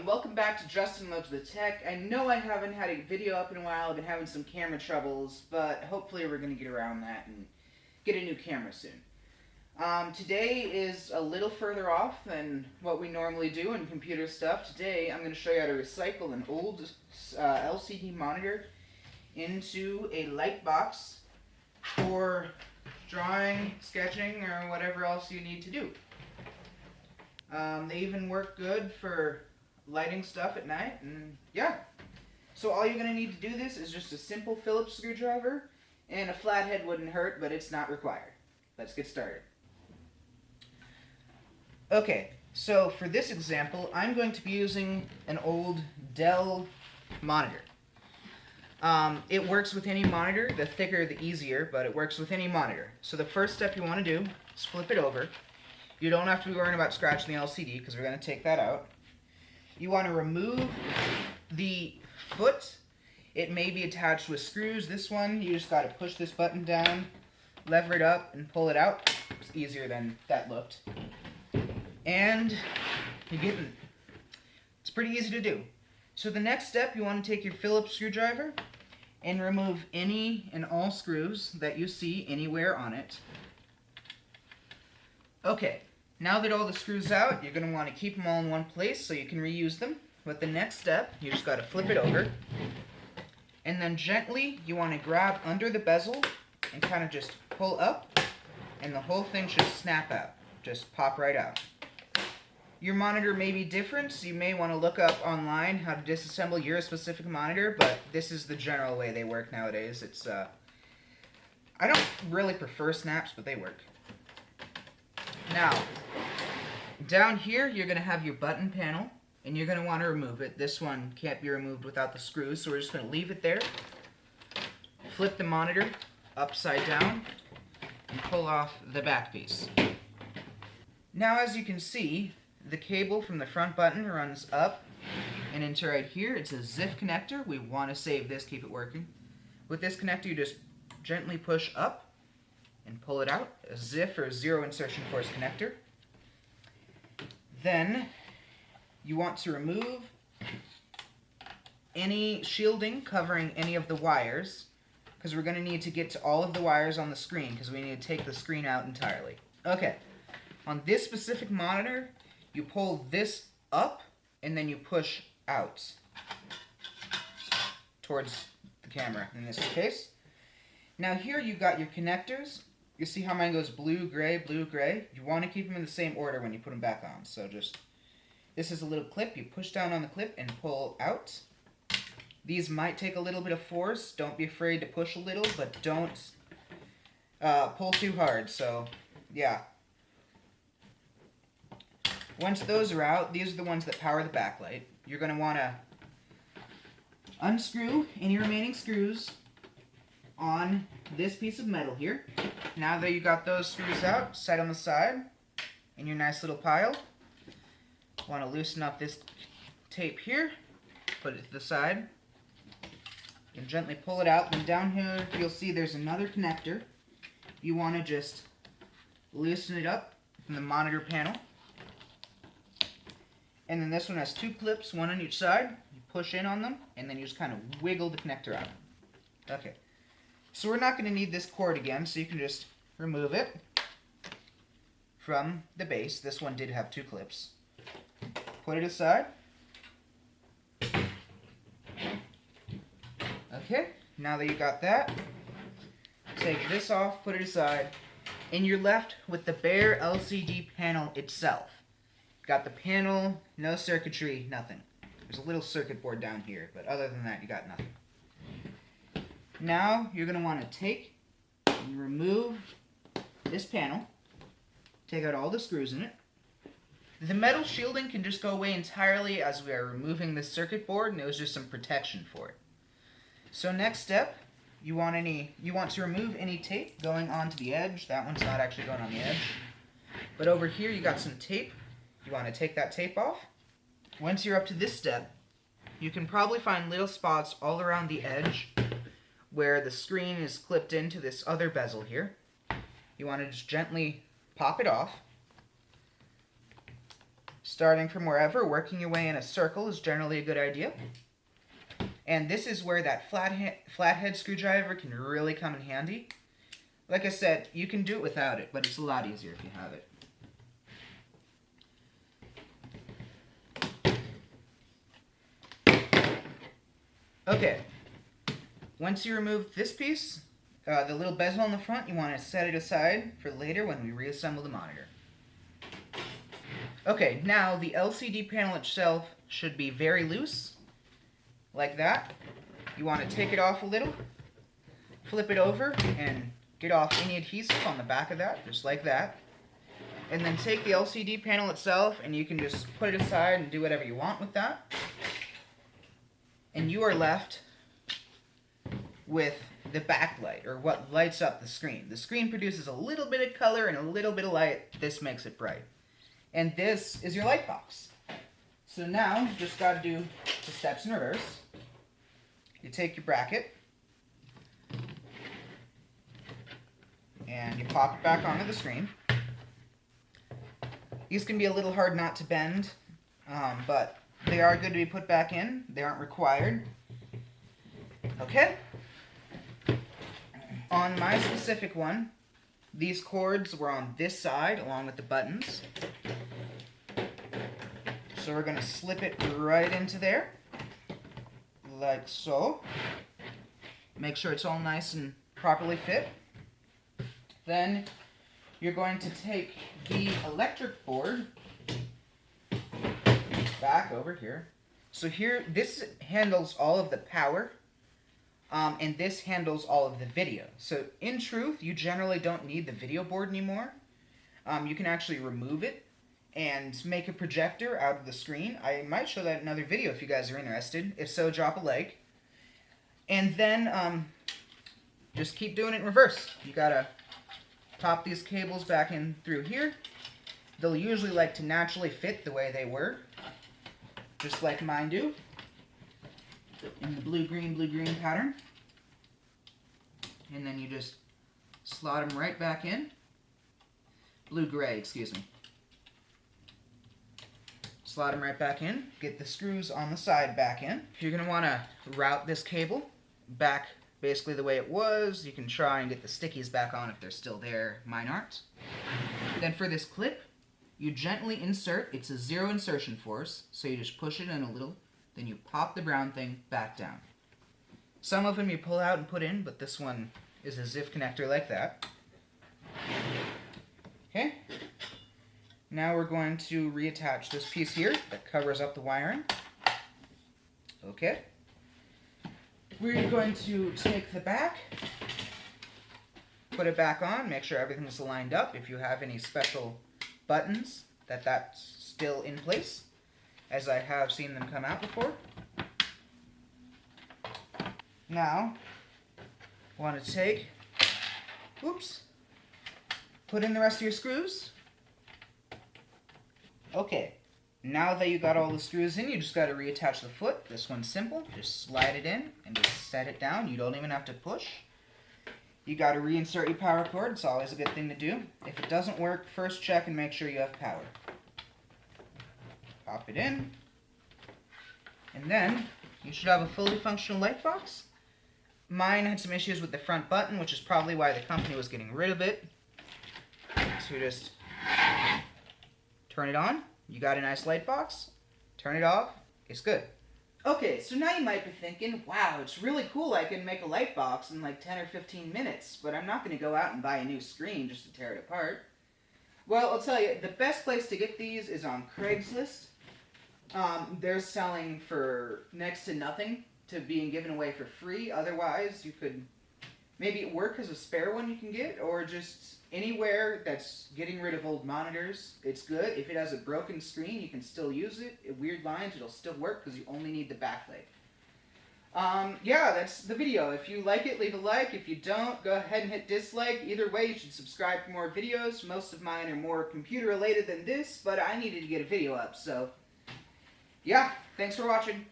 welcome back to Justin Loves the Tech. I know I haven't had a video up in a while. I've been having some camera troubles, but hopefully we're going to get around that and get a new camera soon. Today is a little further off than what we normally do in computer stuff. Today I'm going to show you how to recycle an old LCD monitor into a LightBox for drawing, sketching, or whatever else you need to do. They even work good for lighting stuff at night, and yeah. So all you're going to need to do this is just a simple Phillips screwdriver, and a flathead wouldn't hurt, but it's not required. Let's get started. Okay, so for this example, I'm going to be using an old Dell monitor. It works with any monitor. The thicker, the easier, but it works with any monitor. So the first step you want to do is flip it over. You don't have to be worrying about scratching the LCD because we're going to take that out. You want to remove the foot. It may be attached with screws. This one, you just got to push this button down, lever it up, and pull it out. It's easier than that looked. And it's pretty easy to do. So the next step, you want to take your Phillips screwdriver and remove any and all screws that you see anywhere on it. Okay. Now that all the screws out, you're going to want to keep them all in one place so you can reuse them. But the next step, you just got to flip it over. And then gently, you want to grab under the bezel and kind of just pull up. And the whole thing should snap out. Just pop right out. Your monitor may be different, so you may want to look up online how to disassemble your specific monitor. But this is the general way they work nowadays. I don't really prefer snaps, but they work. Now, down here, you're going to have your button panel, and you're going to want to remove it. This one can't be removed without the screws, so we're just going to leave it there. Flip the monitor upside down, and pull off the back piece. Now, as you can see, the cable from the front button runs up and into right here. It's a ZIF connector. We want to save this, keep it working. With this connector, you just gently push up and pull it out, a ZIF or zero insertion force connector. Then you want to remove any shielding covering any of the wires, because we're going to need to get to all of the wires on the screen because we need to take the screen out entirely. Okay, on this specific monitor, you pull this up and then you push out towards the camera in this case. Now here you've got your connectors. You see how mine goes blue, gray, blue, gray? You want to keep them in the same order when you put them back on. So this is a little clip. You push down on the clip and pull out. These might take a little bit of force. Don't be afraid to push a little, but don't pull too hard. So, yeah. Once those are out, these are the ones that power the backlight. You're going to want to unscrew any remaining screws on this piece of metal here. Now that you got those screws out, set on the side in your nice little pile. Want to loosen up this tape here, put it to the side, and gently pull it out. And down here you'll see there's another connector. You want to just loosen it up from the monitor panel. And then this one has two clips, one on each side. You push in on them, and then you just kind of wiggle the connector out. Okay. So we're not going to need this cord again, so you can just remove it from the base. This one did have two clips. Put it aside. Okay, now that you got that, take this off, put it aside, and you're left with the bare LCD panel itself. Got the panel, no circuitry, nothing. There's a little circuit board down here, but other than that, you got nothing. Now, you're going to want to take and remove this panel. Take out all the screws in it. The metal shielding can just go away entirely as we are removing this circuit board, and it was just some protection for it. So next step, you want to remove any tape going onto the edge. That one's not actually going on the edge. But over here, you got some tape. You want to take that tape off. Once you're up to this step, you can probably find little spots all around the edge where the screen is clipped into this other bezel here. You want to just gently pop it off. Just Starting from wherever, working your way in a circle is generally a good idea. And this is where that flathead screwdriver can really come in handy. Like I said, you can do it without it, but it's a lot easier if you have it. Okay, once you remove this piece, the little bezel on the front, you want to set it aside for later when we reassemble the monitor. Okay, now the LCD panel itself should be very loose, like that. You want to take it off a little, flip it over, and get off any adhesive on the back of that, just like that. And then take the LCD panel itself, and you can just put it aside and do whatever you want with that. And you are left with the backlight, or what lights up the screen. The screen produces a little bit of color and a little bit of light. This makes it bright. And this is your light box. So now, you just got to do the steps in reverse. You take your bracket, and you pop it back onto the screen. These can be a little hard not to bend, but they are good to be put back in. They aren't required. Okay? On my specific one, these cords were on this side along with the buttons. So we're going to slip it right into there, like so. Make sure it's all nice and properly fit. Then you're going to take the electric board back over here. So here, this handles all of the power, and this handles all of the video. So in truth, you generally don't need the video board anymore. You can actually remove it and make a projector out of the screen. I might show that in another video if you guys are interested. If so, drop a like. And then just keep doing it in reverse. You gotta pop these cables back in through here. They'll usually like to naturally fit the way they were, just like mine do, in the blue-green pattern. And then you just slot them right back in. Blue-gray, excuse me. Slot them right back in. Get the screws on the side back in. You're going to want to route this cable back basically the way it was. You can try and get the stickies back on if they're still there. Mine aren't. Then for this clip, you gently insert. It's a zero insertion force, so you just push it in a little, then you pop the brown thing back down. Some of them you pull out and put in, but this one is a ZIF connector like that. Okay. Now we're going to reattach this piece here that covers up the wiring. Okay. We're going to take the back, put it back on, make sure everything's lined up. If you have any special buttons, that's still in place, as I have seen them come out before. Now, I want to take, put in the rest of your screws. Okay, now that you got all the screws in, you just got to reattach the foot. This one's simple. Just slide it in and just set it down. You don't even have to push. You got to reinsert your power cord. It's always a good thing to do. If it doesn't work, first check and make sure you have power. Pop it in. And then you should have a fully functional light box. Mine had some issues with the front button, which is probably why the company was getting rid of it. So you just turn it on, you got a nice light box. Turn it off, it's good. Okay, so now you might be thinking, wow, it's really cool I can make a light box in like 10 or 15 minutes, but I'm not going to go out and buy a new screen just to tear it apart. Well, I'll tell you, the best place to get these is on Craigslist. They're selling for next to nothing to being given away for free. Otherwise, you could maybe work as a spare one you can get, or just anywhere that's getting rid of old monitors. It's good. If it has a broken screen, you can still use it. Weird lines, it'll still work because you only need the backlight. Yeah, that's the video. If you like it, leave a like. If you don't, go ahead and hit dislike. Either way, you should subscribe for more videos. Most of mine are more computer related than this, but I needed to get a video up, so yeah, thanks for watching.